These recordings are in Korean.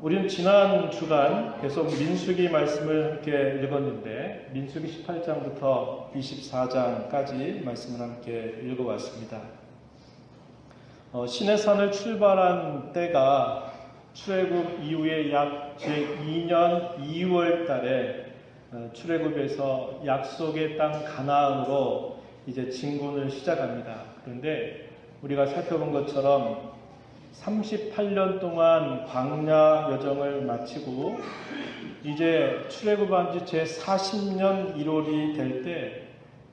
우리는 지난 주간 계속 민수기 말씀을 함께 읽었는데 민수기 18장부터 24장까지 말씀을 함께 읽어왔습니다. 시내산을 출발한 때가 출애굽 이후에 약 제2년 2월 달에 출애굽에서 약속의 땅 가나안으로 이제 진군을 시작합니다. 그런데 우리가 살펴본 것처럼 38년 동안 광야 여정을 마치고 이제 출애굽한 지 제40년 1월이 될 때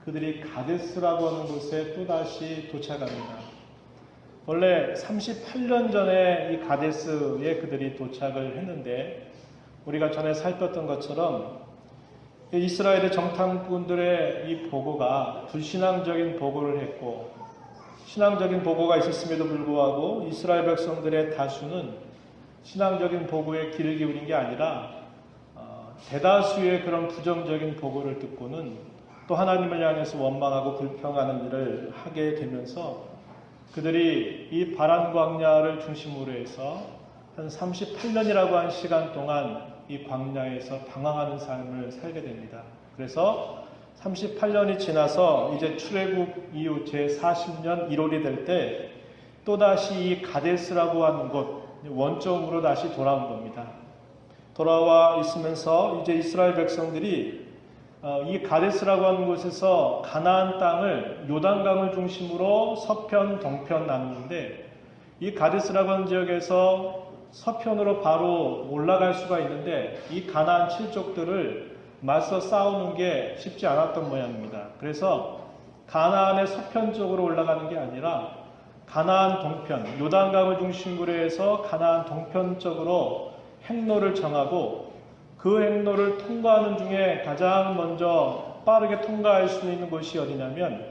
그들이 가데스라고 하는 곳에 또다시 도착합니다. 원래 38년 전에 이 가데스에 그들이 도착을 했는데 우리가 전에 살폈던 것처럼 이스라엘의 정탐꾼들의 이 보고가 불신앙적인 보고를 했고 신앙적인 보고가 있었음에도 불구하고 이스라엘 백성들의 다수는 신앙적인 보고에 귀를 기울인 게 아니라 대다수의 그런 부정적인 보고를 듣고는 또 하나님을 향해서 원망하고 불평하는 일을 하게 되면서 그들이 이 바란 광야를 중심으로 해서 한 38년이라고 한 시간 동안 이 광야에서 방황하는 삶을 살게 됩니다. 그래서 38년이 지나서 이제 출애굽 이후 제40년 1월이 될 때 또다시 이 가데스라고 하는 곳 원점으로 다시 돌아온 겁니다. 돌아와 있으면서 이제 이스라엘 백성들이 이 가데스라고 하는 곳에서 가나안 땅을 요단강을 중심으로 서편, 동편 나누는데 이 가데스라고 하는 지역에서 서편으로 바로 올라갈 수가 있는데 이 가나안 칠족들을 맞서 싸우는 게 쉽지 않았던 모양입니다. 그래서 가나안의 서편 쪽으로 올라가는 게 아니라 가나안 동편, 요단강을 중심으로 해서 가나안 동편 쪽으로 행로를 정하고 그 행로를 통과하는 중에 가장 먼저 빠르게 통과할 수 있는 곳이 어디냐면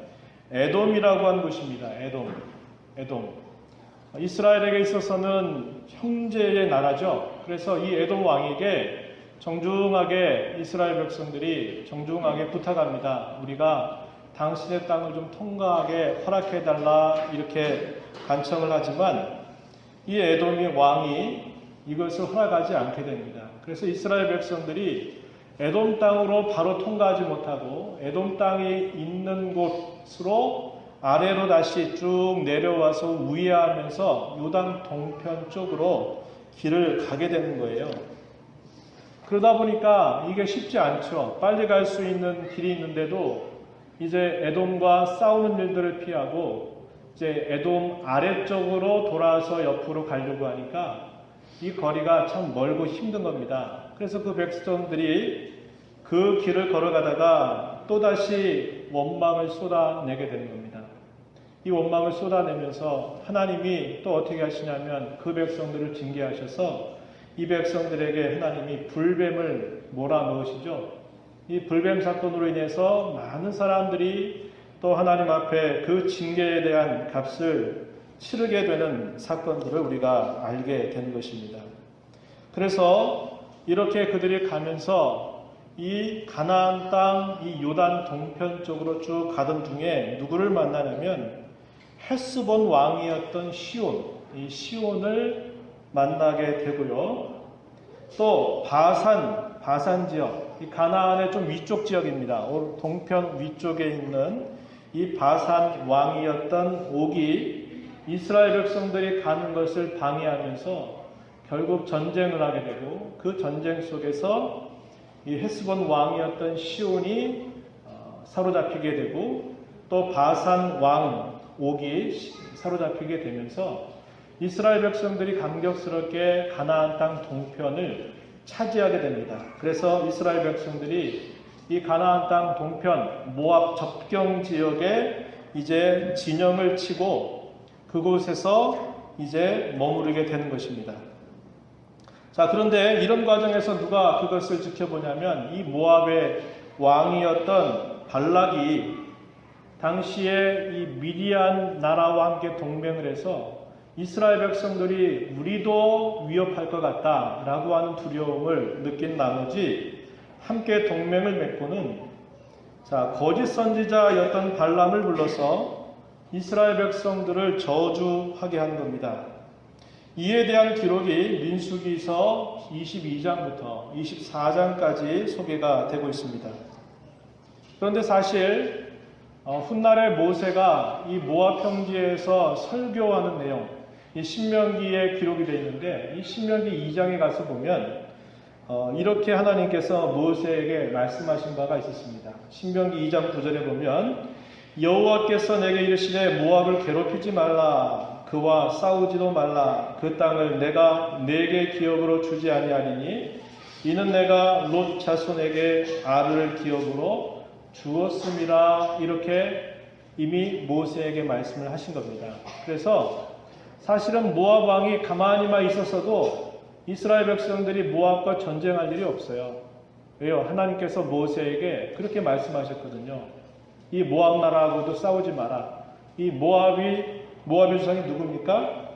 에돔이라고 하는 곳입니다. 에돔. 이스라엘에게 있어서는 형제의 나라죠. 그래서 이 에돔 왕에게 정중하게 이스라엘 백성들이 정중하게 부탁합니다. 우리가 당신의 땅을 좀 통과하게 허락해달라 이렇게 간청을 하지만 이 에돔의 왕이 이것을 허락하지 않게 됩니다. 그래서 이스라엘 백성들이 에돔 땅으로 바로 통과하지 못하고 에돔 땅이 있는 곳으로 아래로 다시 쭉 내려와서 우회하면서 요단 동편 쪽으로 길을 가게 되는 거예요. 그러다 보니까 이게 쉽지 않죠. 빨리 갈 수 있는 길이 있는데도 이제 에돔과 싸우는 일들을 피하고 이제 에돔 아래쪽으로 돌아서 옆으로 가려고 하니까 이 거리가 참 멀고 힘든 겁니다. 그래서 그 백성들이 그 길을 걸어가다가 또다시 원망을 쏟아내게 되는 겁니다. 이 원망을 쏟아내면서 하나님이 또 어떻게 하시냐면 그 백성들을 징계하셔서 이 백성들에게 하나님이 불뱀을 몰아넣으시죠. 이 불뱀 사건으로 인해서 많은 사람들이 또 하나님 앞에 그 징계에 대한 값을 치르게 되는 사건들을 우리가 알게 되는 것입니다. 그래서 이렇게 그들이 가면서 이 가나안 땅, 이 요단 동편 쪽으로 쭉 가던 중에 누구를 만나냐면 헤스본 왕이었던 시온, 이 시온을 만나게 되고요. 또 바산 지역, 이 가나안의 좀 위쪽 지역입니다. 동편 위쪽에 있는 이 바산 왕이었던 옥이 이스라엘 백성들이 가는 것을 방해하면서 결국 전쟁을 하게 되고 그 전쟁 속에서 이 헤스본 왕이었던 시온이 사로잡히게 되고 또 바산 왕 옥이 사로잡히게 되면서 이스라엘 백성들이 감격스럽게 가나안 땅 동편을 차지하게 됩니다. 그래서 이스라엘 백성들이 이 가나안 땅 동편 모압 접경 지역에 이제 진영을 치고 그곳에서 이제 머무르게 되는 것입니다. 자, 그런데 이런 과정에서 누가 그것을 지켜보냐면 이 모압의 왕이었던 발락이 당시에 이 미디안 나라와 함께 동맹을 해서 이스라엘 백성들이 우리도 위협할 것 같다라고 하는 두려움을 느낀 나머지 함께 동맹을 맺고는 거짓 선지자였던 발람을 불러서 이스라엘 백성들을 저주하게 한 겁니다. 이에 대한 기록이 민수기서 22장부터 24장까지 소개가 되고 있습니다. 그런데 사실 훗날에 모세가 이 모압 평지에서 설교하는 내용, 이 신명기에 기록이 되어 있는데 이 신명기 2장에 가서 보면 이렇게 하나님께서 모세에게 말씀하신 바가 있었습니다. 신명기 2장 9절에 보면 여호와께서 내게 이르시되 모압을 괴롭히지 말라, 그와 싸우지도 말라, 그 땅을 내가 내게 기업으로 주지 아니하리니 이는 내가 롯 자손에게 아를 기업으로 주었음이라. 이렇게 이미 모세에게 말씀을 하신 겁니다. 그래서 사실은 모압 왕이 가만히만 있었어도 이스라엘 백성들이 모압과 전쟁할 일이 없어요. 왜요? 하나님께서 모세에게 그렇게 말씀하셨거든요. 이 모압 나라하고도 싸우지 마라. 이 모압의 조상이 누굽니까?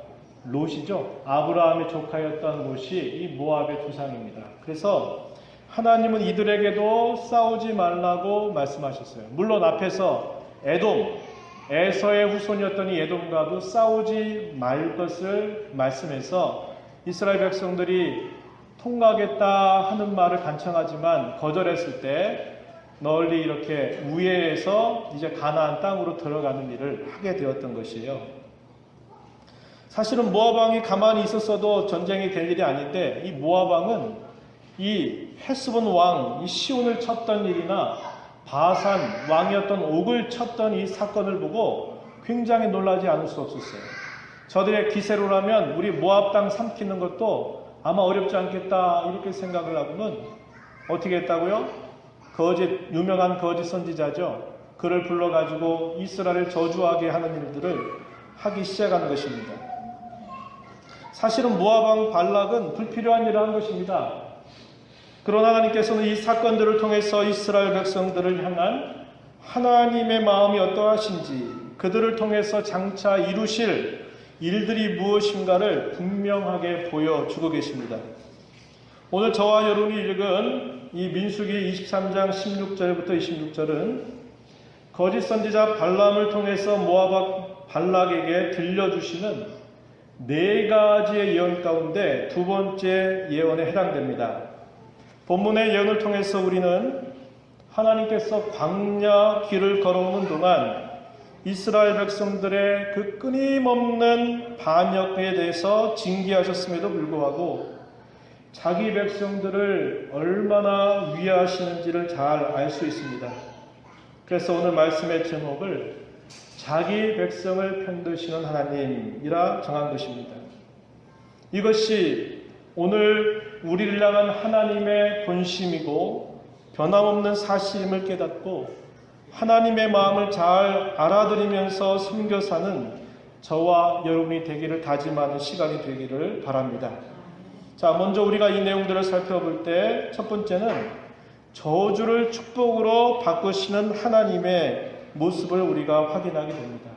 롯이죠. 아브라함의 조카였던 롯이 이 모압의 조상입니다. 그래서 하나님은 이들에게도 싸우지 말라고 말씀하셨어요. 물론 앞에서 에서의 후손이었던 이 에돔과도 싸우지 말 것을 말씀해서 이스라엘 백성들이 통과하겠다 하는 말을 간청하지만 거절했을 때 널리 이렇게 우회해서 이제 가나안 땅으로 들어가는 일을 하게 되었던 것이에요. 사실은 모압 왕이 가만히 있었어도 전쟁이 될 일이 아닌데 이 모압 왕은 이 헤스본 왕, 이 시온을 쳤던 일이나 바산 왕이었던 옥을 쳤던 이 사건을 보고 굉장히 놀라지 않을 수 없었어요. 저들의 기세로라면 우리 모압 땅 삼키는 것도 아마 어렵지 않겠다 이렇게 생각을 하고는 어떻게 했다고요? 유명한 거짓 선지자죠. 그를 불러가지고 이스라엘을 저주하게 하는 일들을 하기 시작한 것입니다. 사실은 모압 왕 발락은 불필요한 일을 한 것입니다. 그러나 하나님께서는 이 사건들을 통해서 이스라엘 백성들을 향한 하나님의 마음이 어떠하신지, 그들을 통해서 장차 이루실 일들이 무엇인가를 분명하게 보여주고 계십니다. 오늘 저와 여러분이 읽은 이 민수기 23장 16절부터 26절은 거짓 선지자 발람을 통해서 모압 발락에게 들려주시는 4가지의 예언 가운데 2번째 예언에 해당됩니다. 본문의 예언을 통해서 우리는 하나님께서 광야 길을 걸어오는 동안 이스라엘 백성들의 그 끊임없는 반역에 대해서 징계하셨음에도 불구하고 자기 백성들을 얼마나 위하시는지를 잘 알 수 있습니다. 그래서 오늘 말씀의 제목을 자기 백성을 편드시는 하나님이라 정한 것입니다. 이것이 오늘 우리를 향한 하나님의 본심이고 변함없는 사실임을 깨닫고 하나님의 마음을 잘 알아들이면서 섬겨 사는 저와 여러분이 되기를 다짐하는 시간이 되기를 바랍니다. 자, 먼저 우리가 이 내용들을 살펴볼 때 첫 번째는 저주를 축복으로 바꾸시는 하나님의 모습을 우리가 확인하게 됩니다.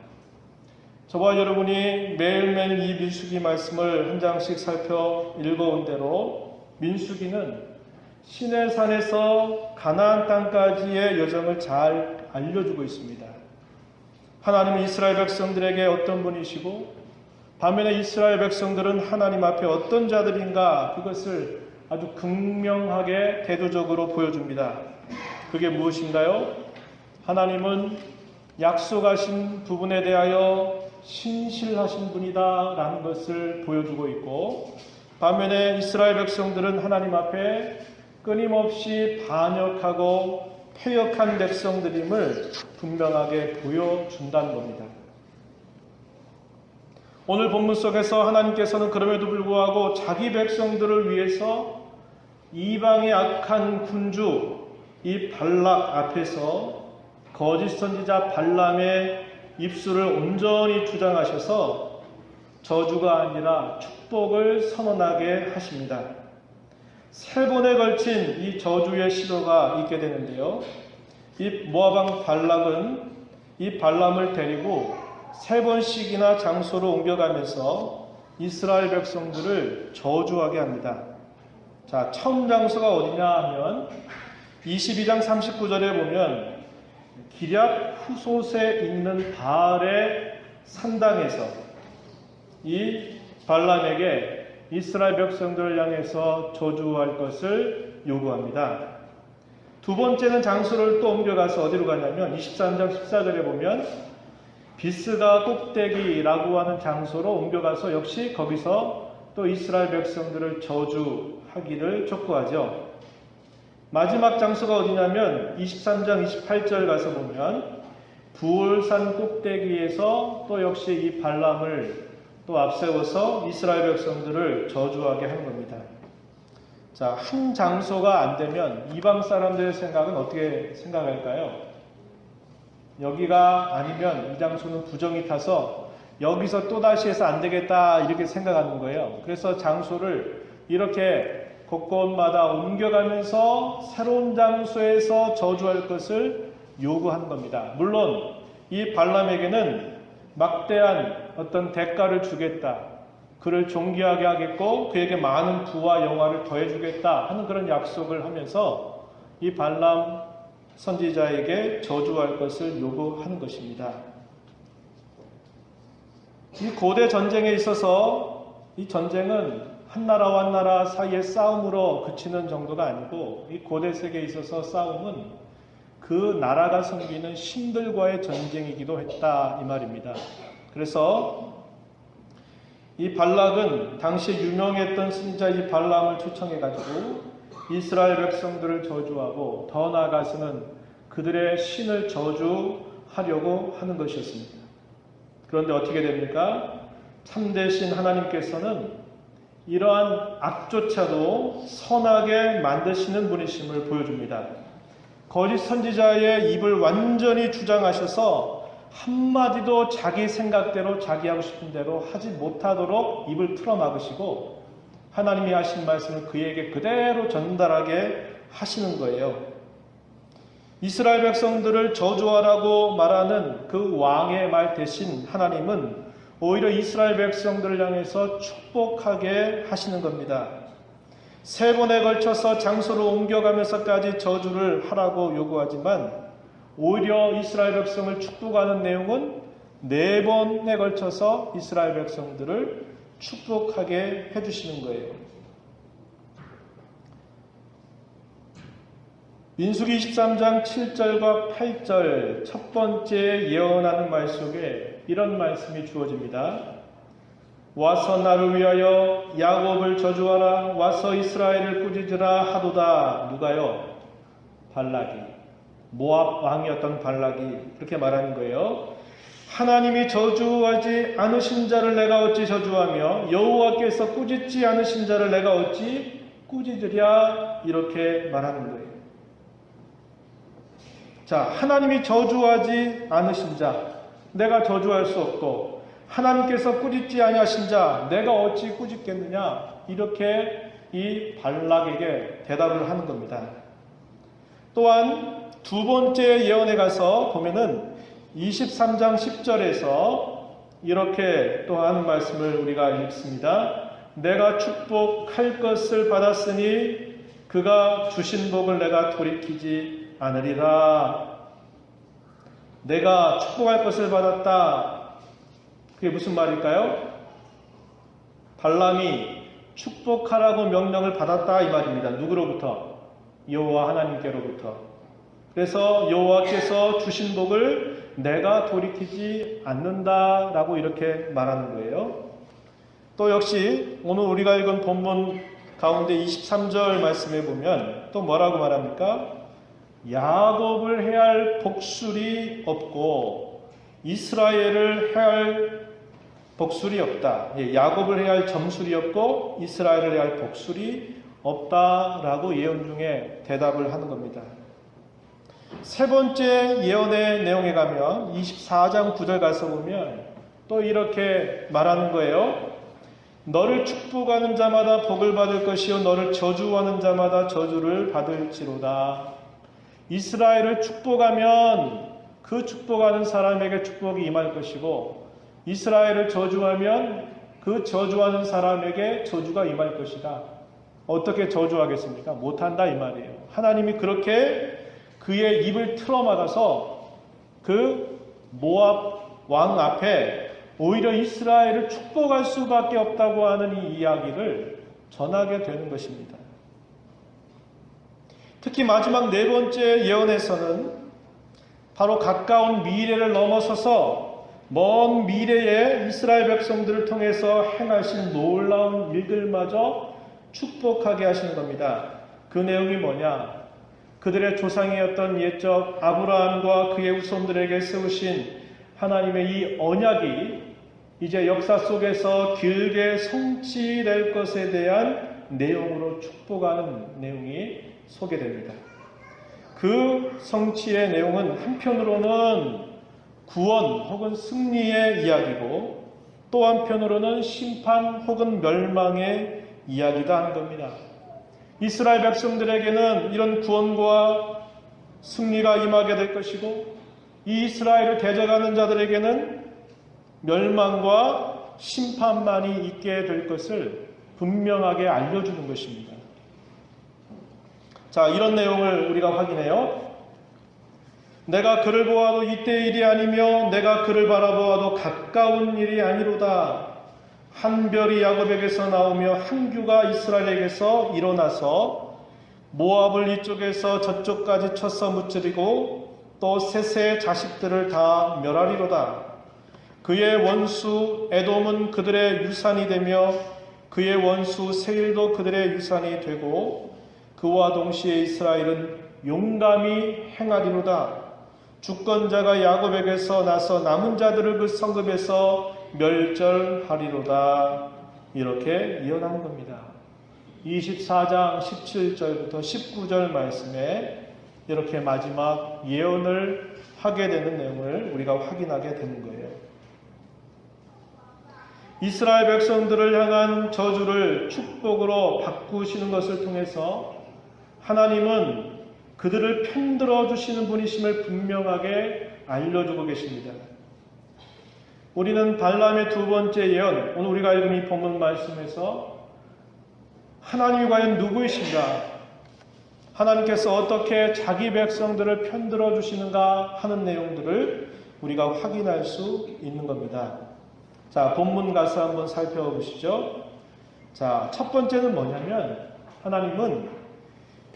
저와 여러분이 매일매일 이 민수기 말씀을 한 장씩 살펴 읽어온 대로 민수기는 시내산에서 가나안 땅까지의 여정을 잘 알려주고 있습니다. 하나님은 이스라엘 백성들에게 어떤 분이시고 반면에 이스라엘 백성들은 하나님 앞에 어떤 자들인가 그것을 아주 극명하게 대조적으로 보여줍니다. 그게 무엇인가요? 하나님은 약속하신 부분에 대하여 신실하신 분이다 라는 것을 보여주고 있고 반면에 이스라엘 백성들은 하나님 앞에 끊임없이 반역하고 패역한 백성들임을 분명하게 보여준다는 겁니다. 오늘 본문 속에서 하나님께서는 그럼에도 불구하고 자기 백성들을 위해서 이방의 악한 군주 이 발락 앞에서 거짓 선지자 발람의 입술을 온전히 주장하셔서 저주가 아니라 축복을 선언하게 하십니다. 3번에 걸친 이 저주의 시도가 있게 되는데요. 이 모압 왕 발락은 이 발람을 데리고 3번씩이나 장소로 옮겨가면서 이스라엘 백성들을 저주하게 합니다. 자, 처음 장소가 어디냐 하면 22장 39절에 보면 기럇 후솥에 있는 바알의 산당에서 이 발람에게 이스라엘 백성들을 향해서 저주할 것을 요구합니다. 두 번째는 장소를 또 옮겨가서 어디로 가냐면 23장 14절에 보면 비스가 꼭대기라고 하는 장소로 옮겨가서 역시 거기서 또 이스라엘 백성들을 저주하기를 촉구하죠. 마지막 장소가 어디냐면 23장 28절 가서 보면 부올산 꼭대기에서 또 역시 이 발람을 또 앞세워서 이스라엘 백성들을 저주하게 하는 겁니다. 자, 한 장소가 안 되면 이방 사람들의 생각은 어떻게 생각할까요? 여기가 아니면 이 장소는 부정이 타서 여기서 또다시 해서 안 되겠다 이렇게 생각하는 거예요. 그래서 장소를 이렇게 곳곳마다 옮겨가면서 새로운 장소에서 저주할 것을 요구한 겁니다. 물론 이 발람에게는 막대한 어떤 대가를 주겠다. 그를 존귀하게 하겠고 그에게 많은 부와 영화를 더해주겠다 하는 그런 약속을 하면서 이 발람 선지자에게 저주할 것을 요구하는 것입니다. 이 고대 전쟁에 있어서 이 전쟁은 한 나라와 한 나라 사이의 싸움으로 그치는 정도가 아니고 이 고대 세계에 있어서 싸움은 그 나라가 섬기는 신들과의 전쟁이기도 했다 이 말입니다. 그래서 이 발락은 당시 유명했던 선지자 이 발람을 초청해가지고 이스라엘 백성들을 저주하고 더 나아가서는 그들의 신을 저주하려고 하는 것이었습니다. 그런데 어떻게 됩니까? 참되신 하나님께서는 이러한 악조차도 선하게 만드시는 분이심을 보여줍니다. 거짓 선지자의 입을 완전히 주장하셔서 한마디도 자기 생각대로 자기 하고 싶은 대로 하지 못하도록 입을 틀어막으시고 하나님이 하신 말씀을 그에게 그대로 전달하게 하시는 거예요. 이스라엘 백성들을 저주하라고 말하는 그 왕의 말 대신 하나님은 오히려 이스라엘 백성들을 향해서 축복하게 하시는 겁니다. 3번에 걸쳐서 장소를 옮겨가면서까지 저주를 하라고 요구하지만 오히려 이스라엘 백성을 축복하는 내용은 4번에 걸쳐서 이스라엘 백성들을 축복하게 해주시는 거예요. 민수기 23장 7절과 8절 첫 번째 예언하는 말 속에 이런 말씀이 주어집니다. 와서 나를 위하여 야곱을 저주하라. 와서 이스라엘을 꾸짖으라 하도다. 누가요? 발락이. 모압 왕이었던 발락이 그렇게 말하는 거예요. 하나님이 저주하지 않으신 자를 내가 어찌 저주하며 여호와께서 꾸짖지 않으신 자를 내가 어찌 꾸짖으랴 이렇게 말하는 거예요. 자, 하나님이 저주하지 않으신 자 내가 저주할 수 없고 하나님께서 꾸짖지 아니하신 자 내가 어찌 꾸짖겠느냐 이렇게 이 발락에게 대답을 하는 겁니다. 또한 두 번째 예언에 가서 보면은 23장 10절에서 이렇게 또 하는 말씀을 우리가 읽습니다. 내가 축복할 것을 받았으니 그가 주신 복을 내가 돌이키지 않으리라. 내가 축복할 것을 받았다. 그게 무슨 말일까요? 발람이 축복하라고 명령을 받았다 이 말입니다. 누구로부터? 여호와 하나님께로부터. 그래서 여호와께서 주신 복을 내가 돌이키지 않는다라고 이렇게 말하는 거예요. 또 역시 오늘 우리가 읽은 본문 가운데 23절 말씀에 보면 또 뭐라고 말합니까? 야곱을 해할 복술이 없고 이스라엘을 해할 복술이 없다. 야곱을 해할 점술이 없고 이스라엘을 해할 복술이 없다라고 예언 중에 대답을 하는 겁니다. 세 번째 예언의 내용에 가면 24장 9절 가서 보면 또 이렇게 말하는 거예요. 너를 축복하는 자마다 복을 받을 것이요 너를 저주하는 자마다 저주를 받을지로다. 이스라엘을 축복하면 그 축복하는 사람에게 축복이 임할 것이고 이스라엘을 저주하면 그 저주하는 사람에게 저주가 임할 것이다. 어떻게 저주하겠습니까? 못한다 이 말이에요. 하나님이 그렇게 그의 입을 틀어막아서 그 모압 왕 앞에 오히려 이스라엘을 축복할 수밖에 없다고 하는 이 이야기를 전하게 되는 것입니다. 특히 마지막 네 번째 예언에서는 바로 가까운 미래를 넘어서서 먼 미래에 이스라엘 백성들을 통해서 행하신 놀라운 일들마저 축복하게 하시는 겁니다. 그 내용이 뭐냐? 그들의 조상이었던 옛적 아브라함과 그의 후손들에게 세우신 하나님의 이 언약이 이제 역사 속에서 길게 성취될 것에 대한 내용으로 축복하는 내용이 소개됩니다. 그 성취의 내용은 한편으로는 구원 혹은 승리의 이야기고 또 한편으로는 심판 혹은 멸망의 이야기다 하는 겁니다. 이스라엘 백성들에게는 이런 구원과 승리가 임하게 될 것이고 이 이스라엘을 대적하는 자들에게는 멸망과 심판만이 있게 될 것을 분명하게 알려주는 것입니다. 자, 이런 내용을 우리가 확인해요. 내가 그를 보아도 이때의 일이 아니며 내가 그를 바라보아도 가까운 일이 아니로다. 한 별이 야곱에게서 나오며 한 규가 이스라엘에게서 일어나서 모압을 이쪽에서 저쪽까지 쳐서 무찌르고 또 셋의 자식들을 다 멸하리로다. 그의 원수 에돔은 그들의 유산이 되며 그의 원수 세일도 그들의 유산이 되고 그와 동시에 이스라엘은 용감히 행하리로다. 주권자가 야곱에게서 나서 남은 자들을 그 성읍에서 멸절하리로다. 이렇게 예언하는 겁니다. 24장 17절부터 19절 말씀에 이렇게 마지막 예언을 하게 되는 내용을 우리가 확인하게 되는 거예요. 이스라엘 백성들을 향한 저주를 축복으로 바꾸시는 것을 통해서 하나님은 그들을 편들어 주시는 분이심을 분명하게 알려주고 계십니다. 우리는 발람의 두 번째 예언, 오늘 우리가 읽은 이 본문 말씀에서 하나님이 과연 누구이신가? 하나님께서 어떻게 자기 백성들을 편들어 주시는가 하는 내용들을 우리가 확인할 수 있는 겁니다. 자, 본문 가서 한번 살펴보시죠. 자, 첫 번째는 뭐냐면 하나님은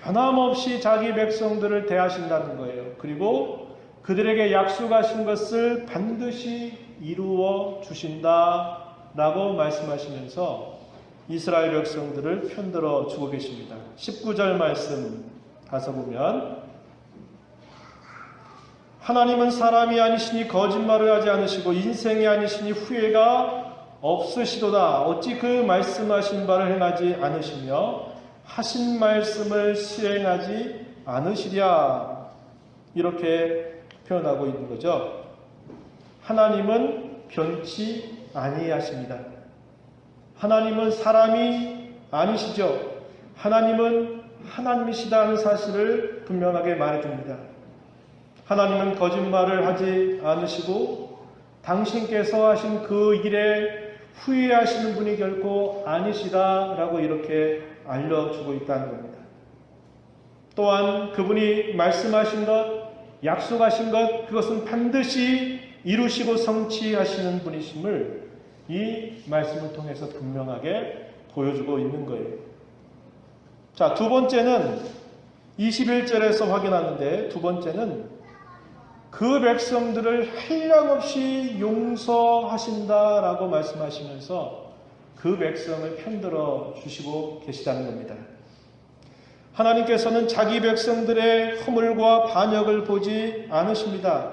변함없이 자기 백성들을 대하신다는 거예요. 그리고 그들에게 약속하신 것을 반드시 이루어 주신다라고 말씀하시면서 이스라엘 백성들을 편들어 주고 계십니다. 19절 말씀 가서 보면 하나님은 사람이 아니시니 거짓말을 하지 않으시고 인생이 아니시니 후회가 없으시도다. 어찌 그 말씀하신 바를 행하지 않으시며 하신 말씀을 실행하지 않으시랴. 이렇게 표현하고 있는 거죠. 하나님은 변치 아니하십니다. 하나님은 사람이 아니시죠. 하나님은 하나님이시다는 사실을 분명하게 말해줍니다. 하나님은 거짓말을 하지 않으시고 당신께서 하신 그 일에 후회하시는 분이 결코 아니시다라고 이렇게 알려주고 있다는 겁니다. 또한 그분이 말씀하신 것, 약속하신 것, 그것은 반드시 이루시고 성취하시는 분이심을 이 말씀을 통해서 분명하게 보여주고 있는 거예요. 자, 두 번째는 21절에서 확인하는데, 두 번째는 그 백성들을 한량없이 용서하신다라고 말씀하시면서 그 백성을 편들어 주시고 계시다는 겁니다. 하나님께서는 자기 백성들의 허물과 반역을 보지 않으십니다.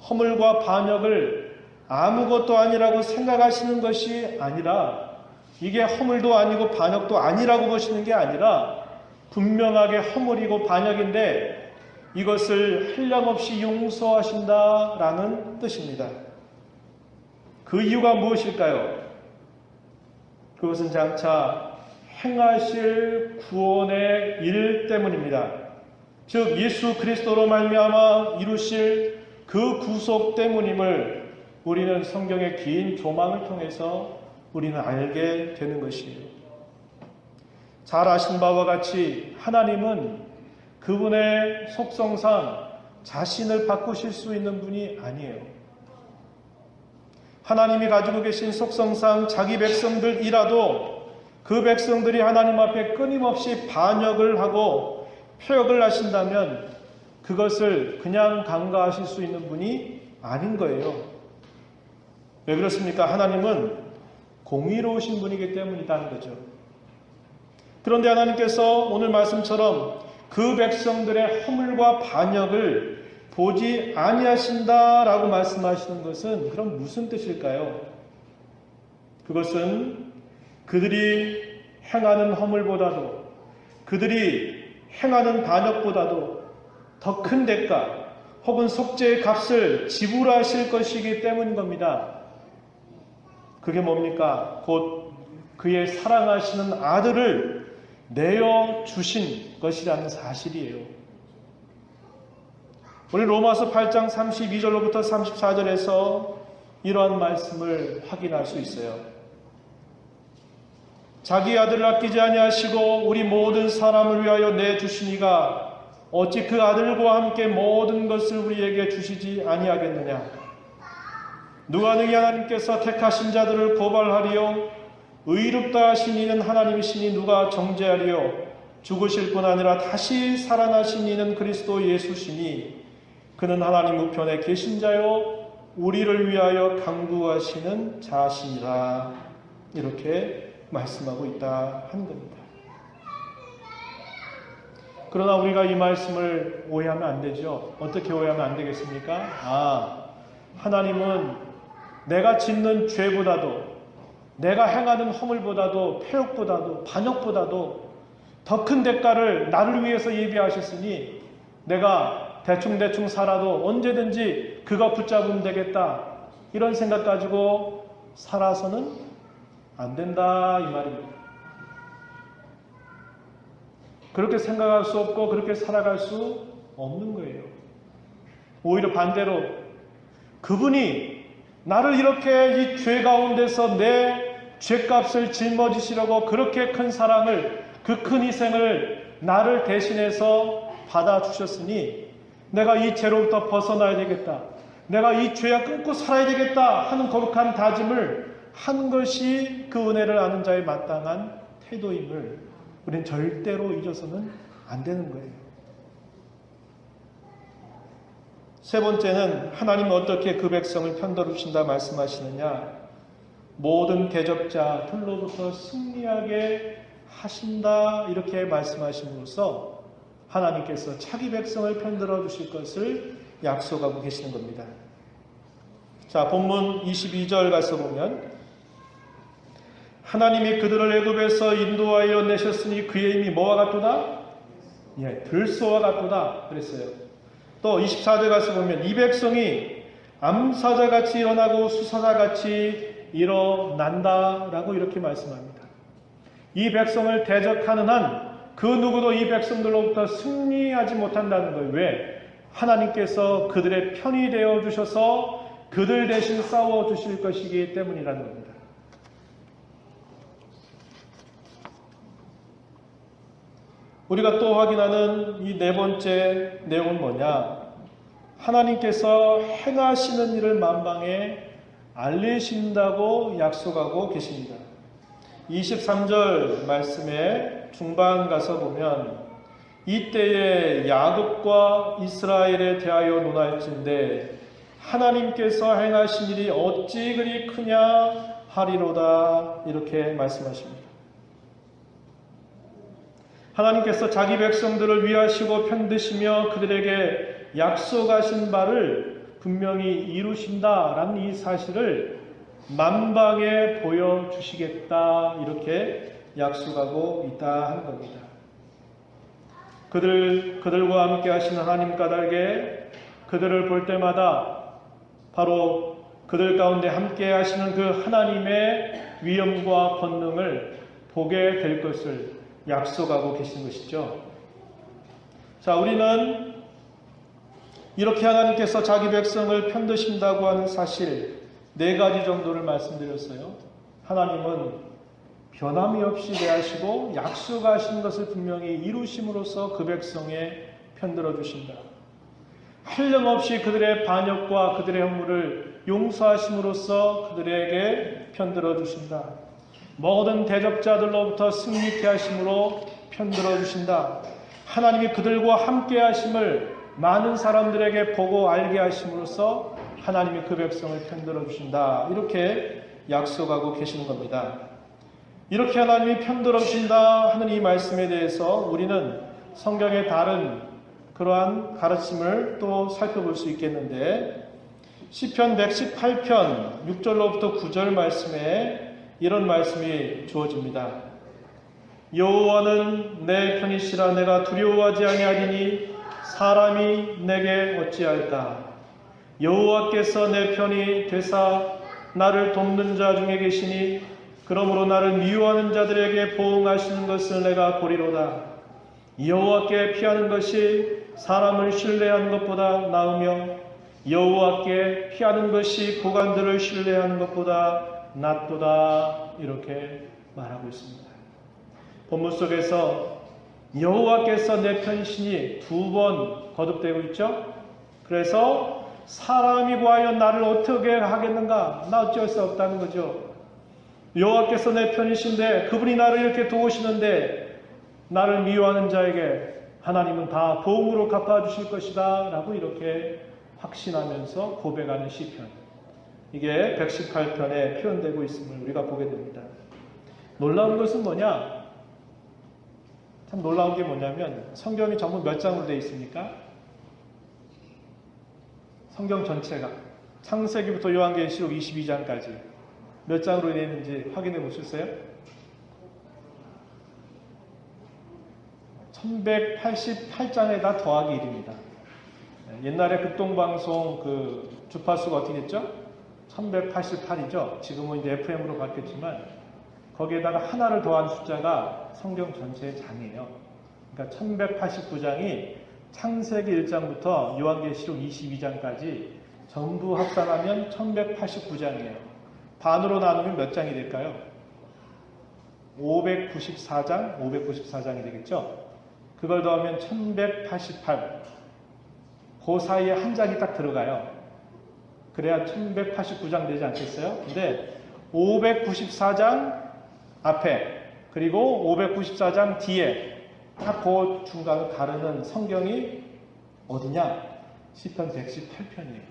허물과 반역을 아무것도 아니라고 생각하시는 것이 아니라 이게 허물도 아니고 반역도 아니라고 보시는 게 아니라 분명하게 허물이고 반역인데 이것을 한량없이 용서하신다라는 뜻입니다. 그 이유가 무엇일까요? 그것은 장차 행하실 구원의 일 때문입니다. 즉 예수 그리스도로 말미암아 이루실 그 구속 때문임을 우리는 성경의 긴 조망을 통해서 우리는 알게 되는 것이에요. 잘 아신 바와 같이 하나님은 그분의 속성상 자신을 바꾸실 수 있는 분이 아니에요. 하나님이 가지고 계신 속성상 자기 백성들이라도 그 백성들이 하나님 앞에 끊임없이 반역을 하고 패역을 하신다면 그것을 그냥 간과하실 수 있는 분이 아닌 거예요. 왜 그렇습니까? 하나님은 공의로우신 분이기 때문이라는 거죠. 그런데 하나님께서 오늘 말씀처럼 그 백성들의 허물과 반역을 보지 아니하신다라고 말씀하시는 것은 그럼 무슨 뜻일까요? 그것은 그들이 행하는 허물보다도 그들이 행하는 반역보다도 더 큰 대가 혹은 속죄의 값을 지불하실 것이기 때문인 겁니다. 그게 뭡니까? 곧 그의 사랑하시는 아들을 내어주신 것이라는 사실이에요. 우리 로마서 8장 32절로부터 34절에서 이러한 말씀을 확인할 수 있어요. 자기 아들을 아끼지 아니하시고 우리 모든 사람을 위하여 내주시니가 어찌 그 아들과 함께 모든 것을 우리에게 주시지 아니하겠느냐. 누가 능히 하나님께서 택하신 자들을 고발하리요 의롭다 하신 이는 하나님이시니 누가 정죄하리요. 죽으실 뿐 아니라 다시 살아나신 이는 그리스도 예수시니 그는 하나님 우편에 계신 자요 우리를 위하여 강구하시는 자시니라. 이렇게 말씀하고 있다 하는 겁니다. 그러나 우리가 이 말씀을 오해하면 안 되죠. 어떻게 오해하면 안 되겠습니까? 하나님은 내가 짓는 죄보다도 내가 행하는 허물보다도 패역보다도 반역보다도 더 큰 대가를 나를 위해서 예비하셨으니 내가 대충 살아도 언제든지 그거 붙잡으면 되겠다 이런 생각 가지고 살아서는 안 된다 이 말입니다. 그렇게 생각할 수 없고 그렇게 살아갈 수 없는 거예요. 오히려 반대로 그분이 나를 이렇게 이 죄 가운데서 내 죄값을 짊어지시려고 그렇게 큰 사랑을 그 큰 희생을 나를 대신해서 받아주셨으니 내가 이 죄로부터 벗어나야 되겠다. 내가 이 죄와 끊고 살아야 되겠다 하는 거룩한 다짐을 한 것이 그 은혜를 아는 자의 마땅한 태도임을 우리는 절대로 잊어서는 안 되는 거예요. 세 번째는 하나님은 어떻게 그 백성을 편들어 주신다 말씀하시느냐. 모든 대적자들로부터 승리하게 하신다 이렇게 말씀하심으로써 하나님께서 자기 백성을 편들어 주실 것을 약속하고 계시는 겁니다. 자, 본문 22절 가서 보면 하나님이 그들을 애굽에서 인도하여 내셨으니 그의 힘이 뭐와 같도다? 들소와 같도다 그랬어요. 또 24절 가서 보면 이 백성이 암사자같이 일어나고 수사자같이 일어난다 라고 이렇게 말씀합니다. 이 백성을 대적하는 한 그 누구도 이 백성들로부터 승리하지 못한다는 거예요. 왜? 하나님께서 그들의 편이 되어 주셔서 그들 대신 싸워 주실 것이기 때문이라는 겁니다. 우리가 또 확인하는 이 네 번째 내용은 뭐냐? 하나님께서 행하시는 일을 만방에 알리신다고 약속하고 계십니다. 23절 말씀의 중반 가서 보면 이때에 야곱과 이스라엘에 대하여 논할진대 하나님께서 행하신 일이 어찌 그리 크냐 하리로다 이렇게 말씀하십니다. 하나님께서 자기 백성들을 위하시고 편드시며 그들에게 약속하신 바를 분명히 이루신다라는 이 사실을 만방에 보여주시겠다 이렇게 약속하고 있다 하는 겁니다. 그들과 함께 하시는 하나님 까닭에 그들을 볼 때마다 바로 그들 가운데 함께 하시는 그 하나님의 위엄과 권능을 보게 될 것을 약속하고 계신 것이죠. 자, 우리는 이렇게 하나님께서 자기 백성을 편드신다고 하는 사실 네 가지 정도를 말씀드렸어요. 하나님은 변함이 없이 대하시고 약속하신 것을 분명히 이루심으로써 그 백성에 편들어 주신다. 한량없이 그들의 반역과 그들의 허물을 용서하심으로써 그들에게 편들어 주신다. 모든 대적자들로부터 승리케 하심으로 편들어 주신다. 하나님이 그들과 함께 하심을 많은 사람들에게 보고 알게 하심으로써 하나님이 그 백성을 편들어 주신다. 이렇게 약속하고 계시는 겁니다. 이렇게 하나님이 편들어 주신다 하는 이 말씀에 대해서 우리는 성경의 다른 그러한 가르침을 또 살펴볼 수 있겠는데, 시편 118편 6절로부터 9절 말씀에 이런 말씀이 주어집니다. 여호와는 내 편이시라. 내가 두려워하지 아니하리니 사람이 내게 어찌할까. 여호와께서 내 편이 되사 나를 돕는 자 중에 계시니 그러므로 나를 미워하는 자들에게 보응하시는 것을 내가 보리로다. 여호와께 피하는 것이 사람을 신뢰하는 것보다 나으며 여호와께 피하는 것이 고관들을 신뢰하는 것보다 낫도다. 이렇게 말하고 있습니다. 본문 속에서 여호와께서 내 편이시니 두 번 거듭되고 있죠. 그래서 사람이 과연 나를 어떻게 하겠는가? 나 어쩔 수 없다는 거죠. 여호와께서 내 편이신데 그분이 나를 이렇게 도우시는데 나를 미워하는 자에게 하나님은 다 보응으로 갚아주실 것이다 라고 이렇게 확신하면서 고백하는 시편, 이게 118편에 표현되고 있음을 우리가 보게 됩니다. 놀라운 것은 뭐냐? 참 놀라운 게 뭐냐면 성경이 전부 몇 장으로 되어 있습니까? 성경 전체가 창세기부터 요한계시록 22장까지 몇 장으로 되어 있는지 확인해 보셨어요? 1188장에다 더하기 1입니다. 옛날에 극동방송 그 주파수가 어떻게 됐죠? 1188이죠. 지금은 이제 FM으로 바뀌었지만 거기에다가 하나를 더한 숫자가 성경 전체의 장이에요. 그러니까 1189장이 창세기 1장부터 요한계시록 22장까지 전부 합산하면 1189장이에요. 반으로 나누면 몇 장이 될까요? 594장이 되겠죠? 그걸 더하면 1188. 그 사이에 한 장이 딱 들어가요. 그래야 1189장 되지 않겠어요? 근데 594장 앞에 그리고 594장 뒤에 딱 그 중간을 가르는 성경이 어디냐? 시편 118편이에요.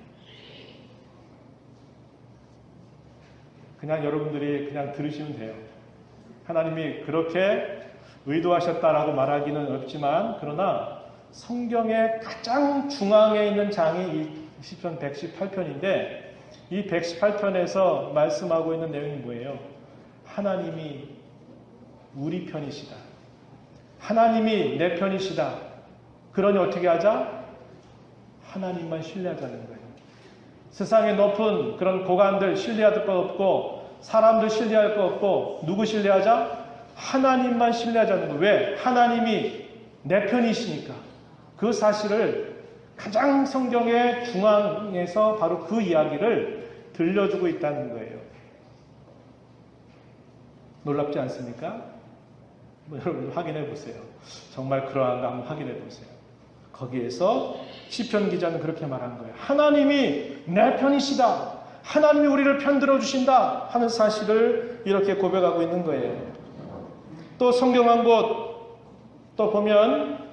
그냥 여러분들이 그냥 들으시면 돼요. 하나님이 그렇게 의도하셨다라고 말하기는 없지만, 그러나 성경의 가장 중앙에 있는 장이 이 시편 118편인데 이 118편에서 말씀하고 있는 내용이 뭐예요? 하나님이 우리 편이시다. 하나님이 내 편이시다. 그러니 어떻게 하자? 하나님만 신뢰하자는 거예요. 세상에 높은 그런 고관들 신뢰할 것 없고 사람들 신뢰할 것 없고 누구 신뢰하자? 하나님만 신뢰하자는 거예요. 왜? 하나님이 내 편이시니까. 그 사실을 가장 성경의 중앙에서 바로 그 이야기를 들려주고 있다는 거예요. 놀랍지 않습니까? 여러분 확인해 보세요. 정말 그러한가 한번 확인해 보세요. 거기에서 시편 기자는 그렇게 말한 거예요. 하나님이 내 편이시다. 하나님이 우리를 편들어 주신다 하는 사실을 이렇게 고백하고 있는 거예요. 또 성경 한 곳 또 보면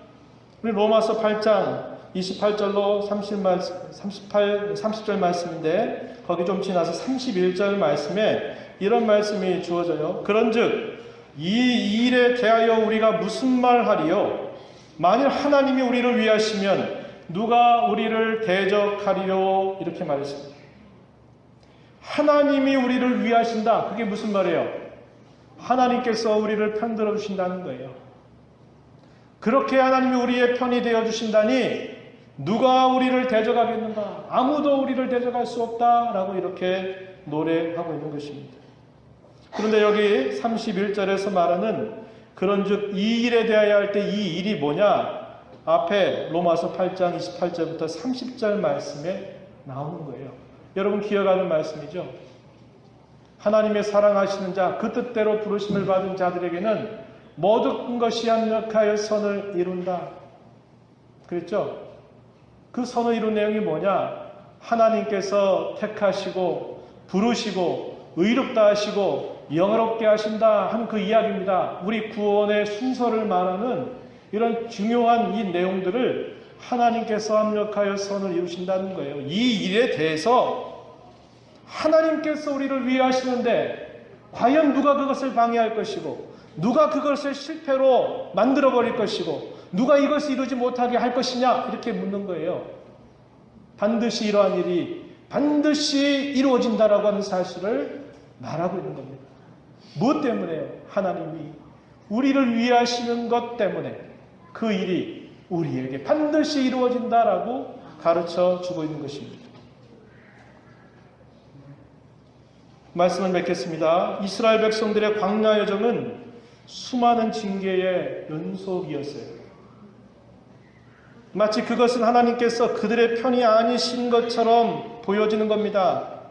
우리 로마서 8장 28절로 30절 말씀인데 거기 좀 지나서 31절 말씀에 이런 말씀이 주어져요. 그런즉 이 일에 대하여 우리가 무슨 말하리요? 만일 하나님이 우리를 위하시면 누가 우리를 대적하리요? 이렇게 말했습니다. 하나님이 우리를 위하신다. 그게 무슨 말이에요? 하나님께서 우리를 편들어 주신다는 거예요. 그렇게 하나님이 우리의 편이 되어 주신다니 누가 우리를 대적하겠는가? 아무도 우리를 대적할 수 없다라고 이렇게 노래하고 있는 것입니다. 그런데 여기 31절에서 말하는 그런즉 이 일에 대하여 할 때 이 일이 뭐냐? 앞에 로마서 8장 28절부터 30절 말씀에 나오는 거예요. 여러분 기억하는 말씀이죠? 하나님의 사랑하시는 자, 그 뜻대로 부르심을 받은 자들에게는 모든 것이 합력하여 선을 이룬다. 그랬죠? 그 선을 이룬 내용이 뭐냐? 하나님께서 택하시고 부르시고 의롭다 하시고 영화롭게 하신다 하는 그 이야기입니다. 우리 구원의 순서를 말하는 이런 중요한 이 내용들을 하나님께서 합력하여 선을 이루신다는 거예요. 이 일에 대해서 하나님께서 우리를 위해 하시는데 과연 누가 그것을 방해할 것이고 누가 그것을 실패로 만들어버릴 것이고 누가 이것을 이루지 못하게 할 것이냐 이렇게 묻는 거예요. 반드시 이러한 일이 반드시 이루어진다라고 하는 사실을 말하고 있는 겁니다. 무엇 때문에요? 하나님이 우리를 위해 하시는 것 때문에 그 일이 우리에게 반드시 이루어진다라고 가르쳐 주고 있는 것입니다. 말씀을 맺겠습니다. 이스라엘 백성들의 광야 여정은 수많은 징계의 연속이었어요. 마치 그것은 하나님께서 그들의 편이 아니신 것처럼 보여지는 겁니다.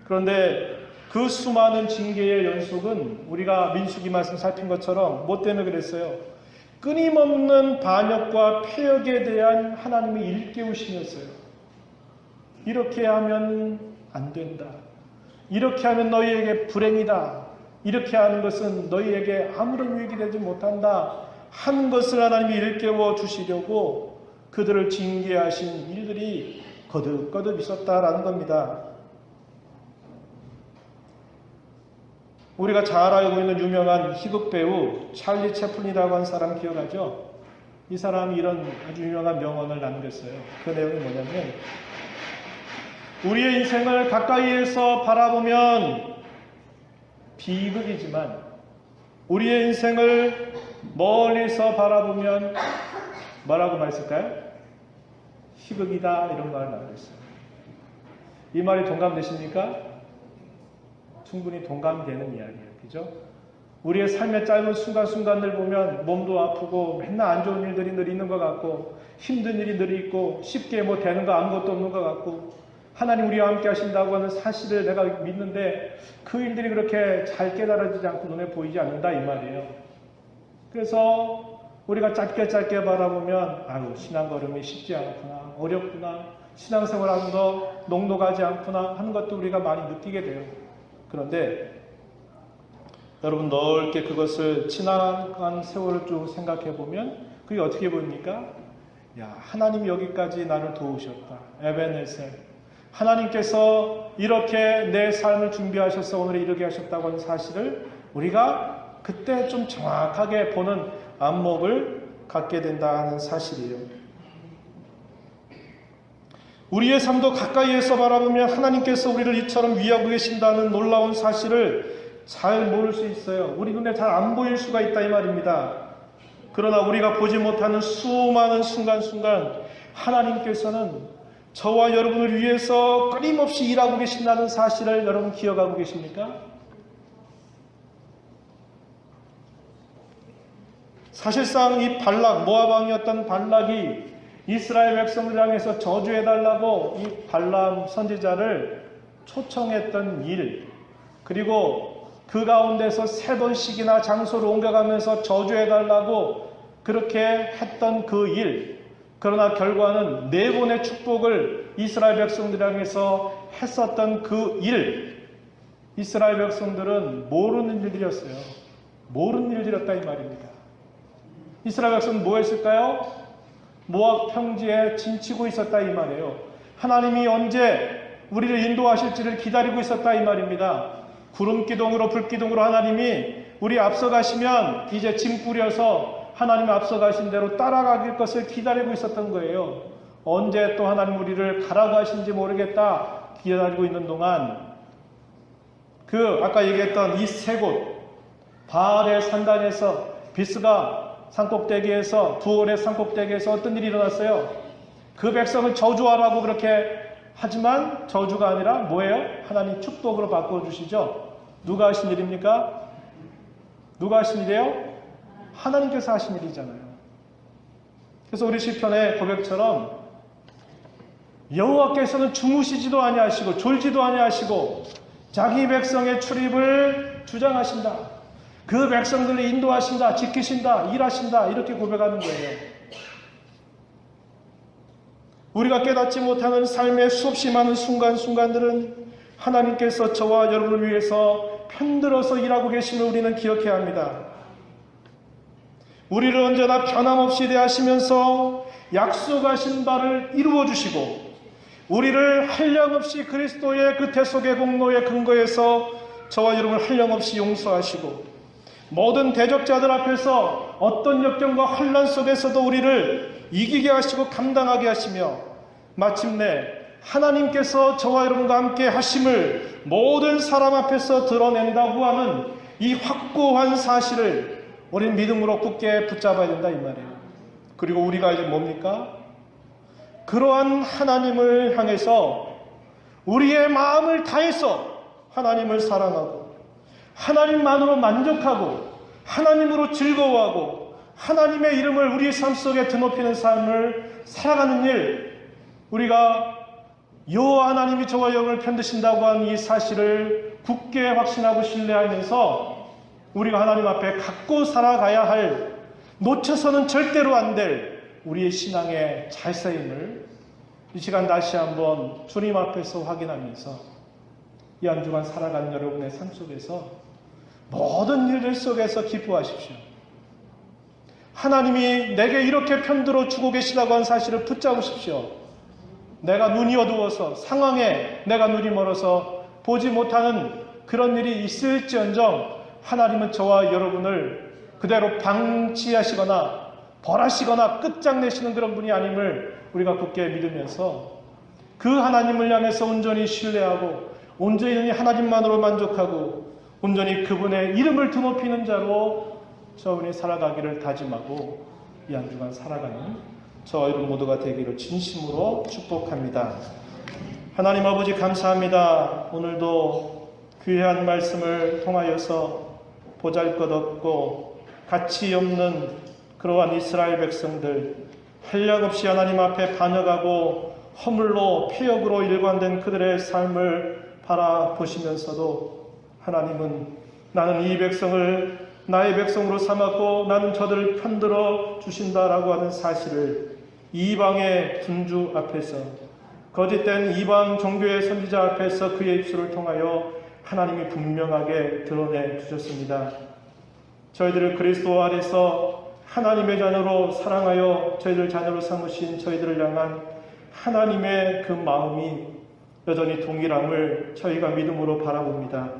그런데 그 수많은 징계의 연속은 우리가 민수기 말씀 살핀 것처럼 뭐 때문에 그랬어요? 끊임없는 반역과 폐역에 대한 하나님의 일깨우심이었어요. 이렇게 하면 안 된다. 이렇게 하면 너희에게 불행이다. 이렇게 하는 것은 너희에게 아무런 유익이 되지 못한다. 한 것을 하나님이 일깨워 주시려고 그들을 징계하신 일들이 거듭거듭 있었다라는 겁니다. 우리가 잘 알고 있는 유명한 희극 배우 찰리 채플린이라고 하는 사람 기억하죠? 이 사람이 이런 아주 유명한 명언을 남겼어요. 그 내용이 뭐냐면 우리의 인생을 가까이에서 바라보면 비극이지만 우리의 인생을 멀리서 바라보면 뭐라고 말했을까요? 희극이다 이런 말을 남겼어요. 이 말이 동감되십니까? 충분히 동감되는 이야기예요. 그죠? 우리의 삶의 짧은 순간순간들 보면 몸도 아프고 맨날 안 좋은 일들이 늘 있는 것 같고 힘든 일이 늘 있고 쉽게 뭐 되는 거 아무것도 없는 것 같고 하나님 우리와 함께 하신다고 하는 사실을 내가 믿는데 그 일들이 그렇게 잘 깨달아지지 않고 눈에 보이지 않는다 이 말이에요. 그래서 우리가 짧게 바라보면 아유 신앙걸음이 쉽지 않구나 어렵구나 신앙생활하는 거 녹록하지 않구나 하는 것도 우리가 많이 느끼게 돼요. 그런데 여러분 넓게 그것을 지나간 세월을 쭉 생각해 보면 그게 어떻게 보입니까? 야 하나님이 여기까지 나를 도우셨다. 에베네셀 하나님께서 이렇게 내 삶을 준비하셔서 오늘에 이르게 하셨다고 하는 사실을 우리가 그때 좀 정확하게 보는 안목을 갖게 된다는 사실이에요. 우리의 삶도 가까이에서 바라보면 하나님께서 우리를 이처럼 위하고 계신다는 놀라운 사실을 잘 모를 수 있어요. 우리 눈에 잘 안 보일 수가 있다 이 말입니다. 그러나 우리가 보지 못하는 수많은 순간순간 하나님께서는 저와 여러분을 위해서 끊임없이 일하고 계신다는 사실을 여러분 기억하고 계십니까? 사실상 이 발락, 모압 왕이었던 발락이 이스라엘 백성을 향해서 저주해달라고 이 발람 선지자를 초청했던 일, 그리고 그 가운데서 3번씩이나 장소를 옮겨가면서 저주해달라고 그렇게 했던 그 일, 그러나 결과는 4번의 축복을 이스라엘 백성들 향해서 했었던 그 일, 이스라엘 백성들은 모르는 일들이었어요. 모르는 일들이었다 이 말입니다. 이스라엘 백성은 뭐 했을까요? 모압 평지에 진치고 있었다 이 말이에요. 하나님이 언제 우리를 인도하실지를 기다리고 있었다 이 말입니다. 구름기둥으로 불기둥으로 하나님이 우리 앞서가시면 이제 짐 꾸려서 하나님 앞서가신 대로 따라갈 것을 기다리고 있었던 거예요. 언제 또 하나님 우리를 가라고 하신지 모르겠다 기다리고 있는 동안 그 아까 얘기했던 이 3곳 바알의 산단에서 비스가 산꼭대기에서 부올의 산꼭대기에서 어떤 일이 일어났어요? 그 백성을 저주하라고 그렇게 하지만 저주가 아니라 뭐예요? 하나님 축복으로 바꿔주시죠. 누가 하신 일입니까? 누가 하신 일이에요? 하나님께서 하신 일이잖아요. 그래서 우리 시편의 고백처럼 여호와께서는 주무시지도 아니하시고 졸지도 아니하시고 자기 백성의 출입을 주장하신다. 그 백성들을 인도하신다, 지키신다, 일하신다 이렇게 고백하는 거예요. 우리가 깨닫지 못하는 삶의 수없이 많은 순간순간들은 하나님께서 저와 여러분을 위해서 편들어서 일하고 계심을 우리는 기억해야 합니다. 우리를 언제나 변함없이 대하시면서 약속하신 바를 이루어 주시고, 우리를 한량없이 그리스도의 그 대속의 공로의 근거에서 저와 여러분을 한량없이 용서하시고, 모든 대적자들 앞에서 어떤 역경과 혼란 속에서도 우리를 이기게 하시고 감당하게 하시며, 마침내 하나님께서 저와 여러분과 함께 하심을 모든 사람 앞에서 드러낸다고 하는 이 확고한 사실을 우리는 믿음으로 굳게 붙잡아야 된다 이 말이에요. 그리고 우리가 이제 뭡니까? 그러한 하나님을 향해서 우리의 마음을 다해서 하나님을 사랑하고, 하나님만으로 만족하고, 하나님으로 즐거워하고, 하나님의 이름을 우리의 삶 속에 드높이는 삶을 살아가는 일, 우리가 여호와 하나님이 저와 여러분을 편드신다고 하는 이 사실을 굳게 확신하고 신뢰하면서 우리가 하나님 앞에 갖고 살아가야 할, 놓쳐서는 절대로 안 될 우리의 신앙의 잘세임을 이 시간 다시 한번 주님 앞에서 확인하면서 이 한 주간 살아가는 여러분의 삶 속에서 모든 일들 속에서 기뻐하십시오. 하나님이 내게 이렇게 편들어 주고 계시다고 하는 사실을 붙잡으십시오. 내가 눈이 어두워서, 상황에 내가 눈이 멀어서 보지 못하는 그런 일이 있을지언정 하나님은 저와 여러분을 그대로 방치하시거나 벌하시거나 끝장내시는 그런 분이 아님을 우리가 굳게 믿으면서 그 하나님을 향해서 온전히 신뢰하고, 온전히 하나님만으로 만족하고, 온전히 그분의 이름을 드높이는 자로 저분이 살아가기를 다짐하고 이 한 주간 살아가는 저와 여러분 모두가 되기를 진심으로 축복합니다. 하나님 아버지 감사합니다. 오늘도 귀한 말씀을 통하여서 보잘것없고 가치 없는 그러한 이스라엘 백성들, 한량없이 하나님 앞에 반역하고 허물로 폐역으로 일관된 그들의 삶을 바라보시면서도 하나님은 나는 이 백성을 나의 백성으로 삼았고 나는 저들을 편들어 주신다라고 하는 사실을 이방의 군주 앞에서, 거짓된 이방 종교의 선지자 앞에서 그의 입술을 통하여 하나님이 분명하게 드러내 주셨습니다. 저희들을 그리스도 안에서 하나님의 자녀로 사랑하여 저희들 자녀로 삼으신 저희들을 향한 하나님의 그 마음이 여전히 동일함을 저희가 믿음으로 바라봅니다.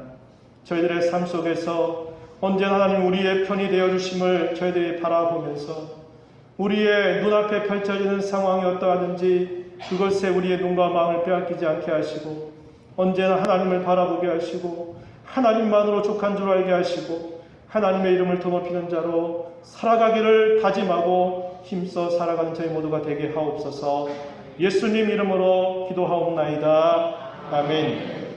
저희들의 삶 속에서 언제나 하나님 우리의 편이 되어주심을 저희들이 바라보면서 우리의 눈앞에 펼쳐지는 상황이 어떠하든지 그것에 우리의 눈과 마음을 빼앗기지 않게 하시고, 언제나 하나님을 바라보게 하시고 하나님만으로 족한 줄 알게 하시고 하나님의 이름을 드높이는 자로 살아가기를 다짐하고 힘써 살아가는 저희 모두가 되게 하옵소서. 예수님 이름으로 기도하옵나이다. 아멘.